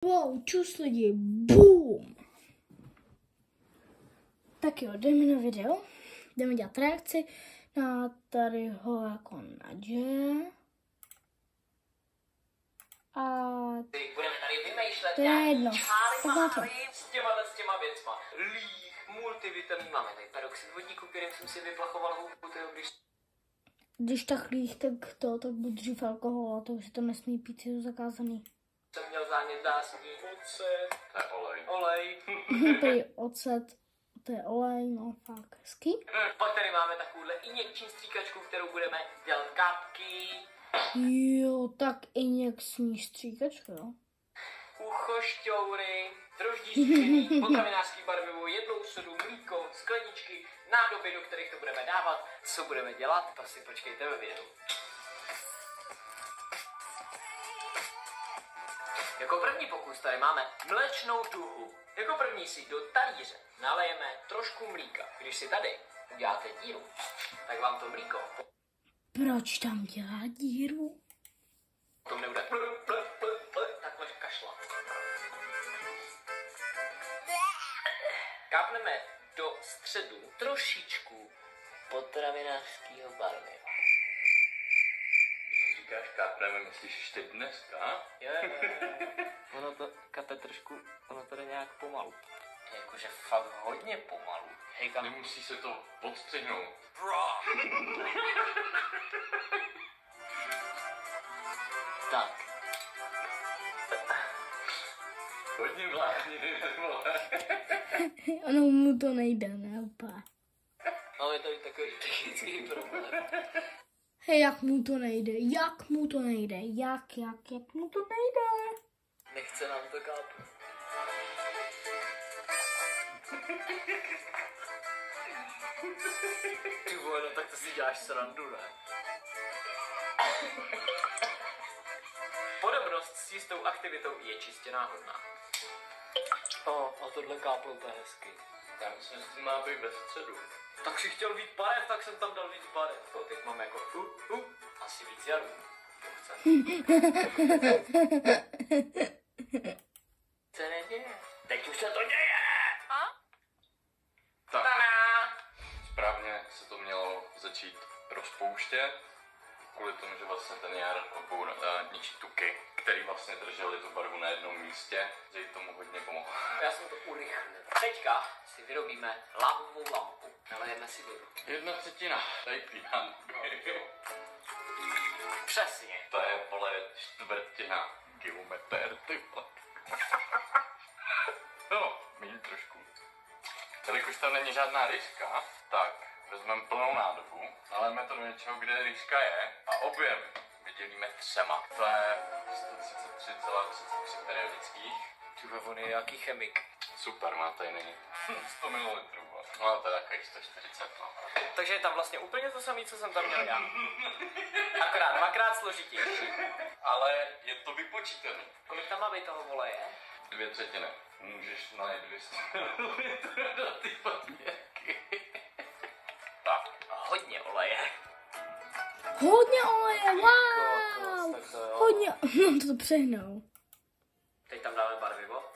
Wow, čus lidi, boom! Tak jo, jdeme na video, jdeme dělat reakci na tadyho jako nadže. A budeme tady vymýšlet to je jedno. s těma věcma. Líh, multivitamin, máme tady peroxid vodíku, kterým jsem si vyplachoval houbu, když tak líh, tak buď dřív alkohol, a to už se to nesmí pít, je to zakázaný. Jsem měl zánět dásní. Ocet. To je olej. Olej. To je ocet, to je olej, no fakt hezký. Pak tady máme takovouhle injekční stříkačku, kterou budeme dělat kapky. Jo, tak injekční stříkačka, jo. Uchošťoury, droždí, potravinářský barvivo, jednou sodu, mlíko, skleničky, nádoby, do kterých to budeme dávat. Co budeme dělat, to si počkejte ve videu. Jako první pokus tady máme mléčnou tuhu. Jako první si do talíře nalejeme trošku mlíka. Když si tady uděláte díru, tak vám to mlíko Proč tam dělá díru? potom nebude takhle kašlat. Kápneme do středu trošičku potravinářského barviva. Když říkáš kápneme, myslíš ještě dneska? Jo. Ono to kape trošku, ono to jde nějak pomalu. Jakože fakt hodně pomalu. Hejka. Nemusí se to podstřihnout. Tak. Hodně vládní, vole. Ono mu to nejde, ne úplně. Máme tady takový technický problém. Hej, jak mu to nejde, jak mu to nejde, jak mu to nejde. Nechce nám to kápnout. Ty vole, no tak to si děláš srandu, ne? Podobnost s jistou aktivitou je čistě náhodná. A tohle káplo úplně hezky. Já myslím, že to má být ve středu. Tak si chtěl víc barev, tak jsem tam dal víc barev. To teď máme jako asi víc jarů. Co neděje? Teď už se to děje! Tak, Tada! správně se to mělo začít rozpouštět. Kvůli tomu, že vlastně ten jar ničí tuky, který vlastně drželi tu barvu na jednom místě, že jí tomu hodně pomohlo. Já jsem to urychlil. Teďka si vyrobíme lávovou lampu. Nalejeme si vodu. 1/3. Tady píchám. Přesně. To je, vole, 1/4 geometr, ty vole. No, méně trošku. Jelikož tam není žádná rýžka, tak vezmeme plnou nádobu, nalejeme to do něčeho, kde rýžka je a objem vydělíme 3. To je 133,33 periodických. Tyhle, on je jaký chemik. Super, má tady není 100 ml. No, to je takových 140, no. Takže je tam vlastně úplně to samé, co jsem tam měl já. Akorát 2x složitější. Ale je to vypočítaný. Kolik tam má být toho voleje? 2/3. Můžeš nalít 200 ml do ty papírky. Tak. Hodně oleje. Hodně oleje, wow! Hodně, no to přehnal. Teď tam dáme barvivo.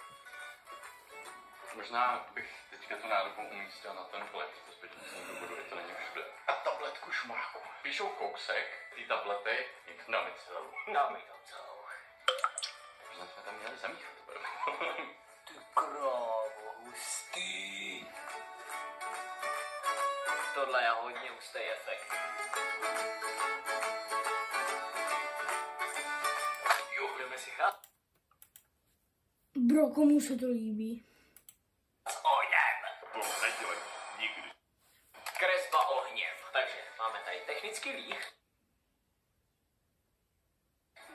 Možná bych teďka tu nádobu umístil na ten blek, to zbytečný důvodu, to není všude. A tabletku šmáku. Píšou kousek, ty tablety, jim to dáme celou. Dáme to celou. Možná jsme tam měli zamíchat. Ty krávo, hustý. Tohle je hodně hustý efekt. Jo, budeme si chat. Bro, komu se to líbí? S ohněm. To nedělej nikdy. Kresba ohněm. Takže máme tady technický líh.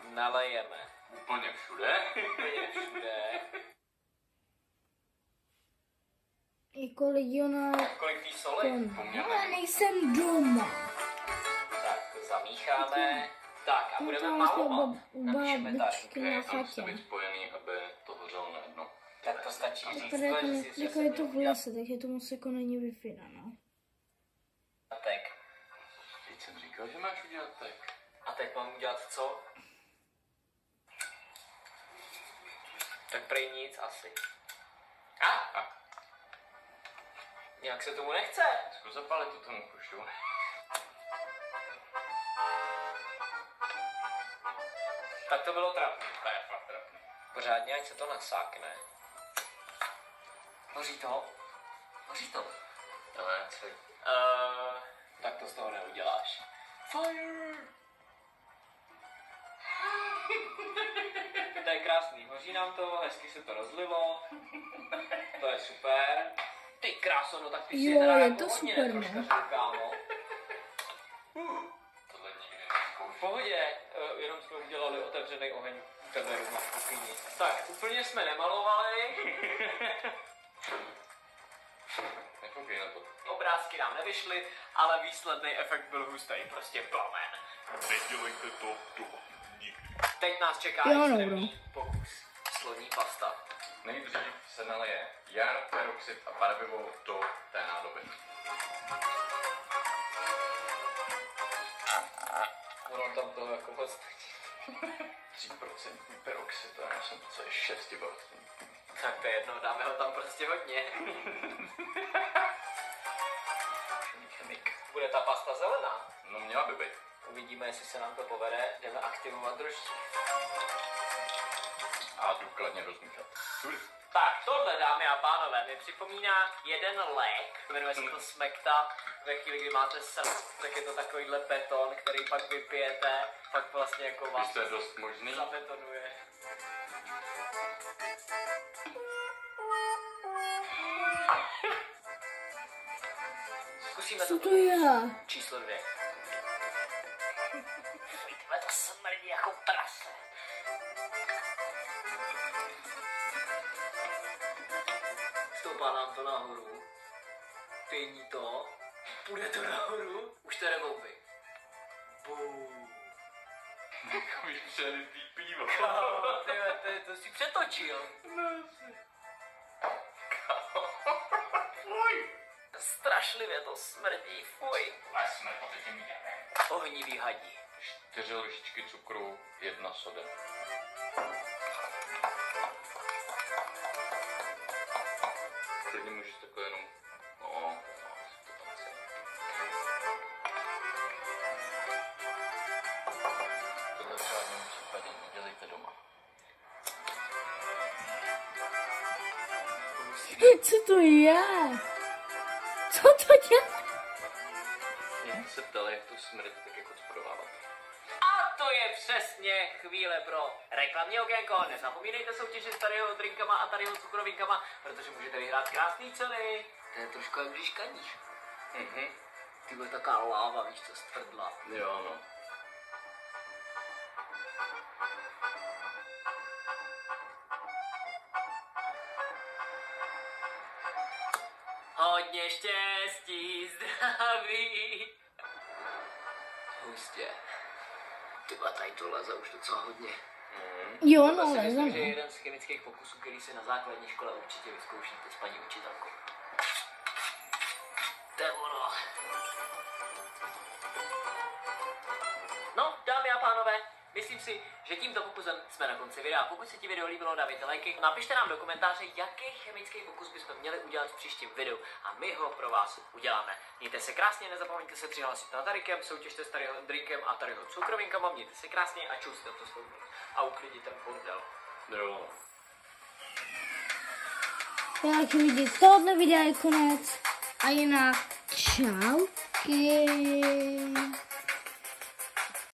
Nalejeme. Úplně všude. Úplně všude. Jako legionář. Kolik tý soli? Ale nejsem doma. Tak to zamícháme. Tak a budeme malovat. Napíšeme Babičky na To musí chatě. být spojený, aby to hořelo najednou. Tak to stačí říct. Tady jako je to v lese, takže to moc jako není Wi-Fi, no. Tak. Teď jsem říkal, že máš udělat tak. A teď mám udělat co? Tak prej nic asi. A? Nějak se tomu nechce. Zkus zapálit tu tomu pušu. Tak to bylo trapné. To je fakt trapný. Pořádně, ať se to nasákne. Hoří to? Hoří to? To je celý. Tak to z toho neuděláš. Fire! To je krásný, hoří nám to, hezky se to rozlilo. To je super. Ty kráso, no tak ty si Jo, teda je jako to hodně super, netroškařil, kámo. Tohle nikdy V pohodě, jenom jsme udělali otevřený oheň u tebe doma v kuchyni. Tak, úplně jsme nemalovali. Nekoukej na to. Obrázky nám nevyšly, ale výsledný efekt byl hustý, prostě plamen. Nedělejte to nikdy. Teď nás čeká Jo, extrémní pokus. Sloní pasta. Nejdřív se nalije jar, peroxid a barvivo do té nádoby. Ono tam toho jako moc 3% peroxid a já jsem celý 6%. Tak to je jedno, dáme ho tam prostě hodně. Chemik. Bude ta pasta zelená. No měla by být. Uvidíme, jestli se nám to povede. Jdeme aktivovat droždí. A důkladně rozmíchat. Tak, tohle, dámy a pánové, mi připomíná jeden lék. Jmenuje se to smekta. Ve chvíli, kdy máte srdce, tak je to takovýhle beton, který pak vypijete. Pak vlastně jako vás Víš, to je dost možný. zabetonuje. Zkusíme Co to je? číslo 2. Tyhle, to smrdí jako prase. Stoupá nám to nahoru. Pění to. Půjde to nahoru. Už to jde houby. Bum. Už přelitý pivo. To si přetočil. Fuj. Strašlivě to smrdí. Fuj. A jsme to teď jdeme. Ohnivý hadí. 4 lžičky cukru, 1 soda. Klidně můžeš takhle jenom... No, to tam chce. Tohle v žádném případě nedělejte doma. Co to je? Co to dělá? Mě se ptali, jak to smrdí, tak jako to prodávat. A to je přesně chvíle pro reklamní okénko. Nezapomínejte soutěže s Tadyho drinkama a Tadyho cukrovinkama, protože můžete vyhrát krásné ceny. To je trošku jak když kadíš. Ty bude taková láva, víš co, stvrdla. Jo, no. Hodně štěstí, zdraví. Hustě. Ty tady to leze už docela hodně. Jo, Tohle no, si myslím, leze, že je no. jeden z chemických pokusů, který si na základní škole určitě vyzkoušíte s paní učitelkou. To je ono. No, dámy a pánové, myslím si, že tímto pokusem jsme na konci videa. Pokud se ti video líbilo, dávejte lajky. Napište nám do komentáře, jaký chemický pokus bychom měli udělat v příštím videu a my ho pro vás uděláme. Mějte se krásně, nezapomeňte se přihlásit na Tadykem, soutěžte s Tadyho drinkem a Tadyho cukrovinkama, mějte se krásně a čustěte to svou a uklidit ten bordel. Jo. Tak vidět, tohle videa je konec. A jinak čauky.